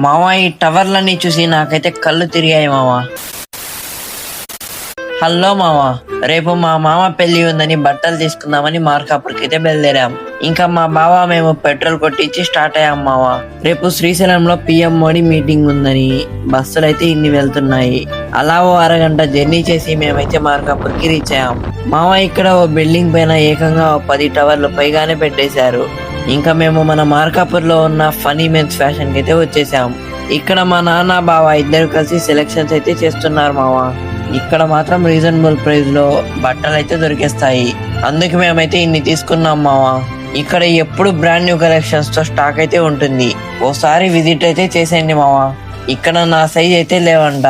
మావా ఈ టవర్లన్నీ చూసి నాకైతే కళ్ళు తిరిగాయి మావా. హలో మావా, రేపు మా మామ పెళ్లి ఉందని బట్టలు తీసుకుందామని మార్కాపురకైతే బయలుదేరాం. ఇంకా మా బావ మేము పెట్రోల్ కొట్టించి స్టార్ట్ అయ్యాం మావా. రేపు శ్రీశైలంలో పిఎం మోడీ మీటింగ్ ఉందని బస్సులు అయితే ఇన్ని వెళ్తున్నాయి. అలా ఓ అరగంట జర్నీ చేసి మేమైతే మార్కాపుర్కి రీచ్ అయ్యాం మావా. ఇక్కడ ఓ బిల్డింగ్ పైన ఏకంగా 10 టవర్లు పైగానే పెట్టేశారు. ఇంకా మేము మన మార్కాపూర్ లో ఉన్న ఫనీ మెన్స్ ఫ్యాషన్ కి అయితే వచ్చేసాం. ఇక్కడ మా నాన్న బావ ఇద్దరు కలిసి సెలెక్షన్స్ అయితే చేస్తున్నారు మావా. ఇక్కడ మాత్రం రీజనబుల్ ప్రైస్ లో బట్టలు అయితే దొరికేస్తాయి. అందుకే మేమైతే ఇన్ని తీసుకున్నాం మావా. ఇక్కడ ఎప్పుడు బ్రాండ్ న్యూ కలెక్షన్స్ తో స్టాక్ అయితే ఉంటుంది. ఓసారి విజిట్ అయితే చేసేయండి మావా. ఇక్కడ నా సైజ్ అయితే లేవంట,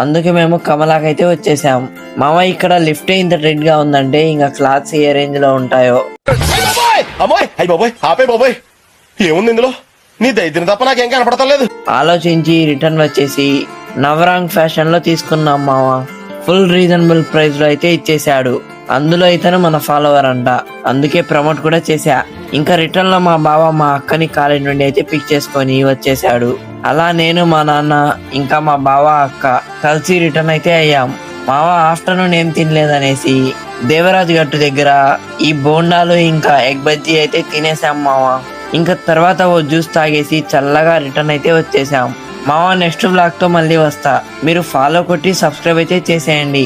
అందుకే మేము కమలాకైతే వచ్చేసాం మావా. ఇక్కడ లిఫ్ట్ ఇంత రెడ్ గా ఉందంటే ఇంకా క్లాత్స్ ఏ రేంజ్ లో ఉంటాయో. ఏముంది ఇందులో? నీ దైత్యం తప్ప నాకేం కనపడతలేదు. ఆలోచించి రిటర్న్ వచ్చేసి నవరాంగ్ ఫ్యాషన్ లో తీసుకున్నాం మావా. ఫుల్ రీజనబుల్ ప్రైస్ లో అయితే ఇచ్చేసాడు. అందులో ఇతను మన ఫాలోవర్ అంట, అందుకే ప్రమోట్ కూడా చేశా. ఇంకా రిటర్న్ లో మా బావ మా అక్కని కాలేజ్ నుండి అయితే పిక్ చేసుకొని వచ్చేసాడు. అలా నేను మా నాన్న ఇంకా మా బావ అక్క కలిసి రిటర్న్ అయితే అయ్యాం మావా. ఆఫ్టర్నూన్ ఏం తినలేదనేసి దేవరాజ్ గట్టు దగ్గర ఈ బోండాలు ఇంకా ఎగ్ బజ్జీ అయితే తినేసాం మావా. ఇంకా తర్వాత ఓ జ్యూస్ తాగేసి చల్లగా రిటర్న్ అయితే వచ్చేసాం మావా. నెక్స్ట్ బ్లాగ్ తో మళ్ళీ వస్తా. మీరు ఫాలో కొట్టి సబ్స్క్రైబ్ అయితే చేసేయండి.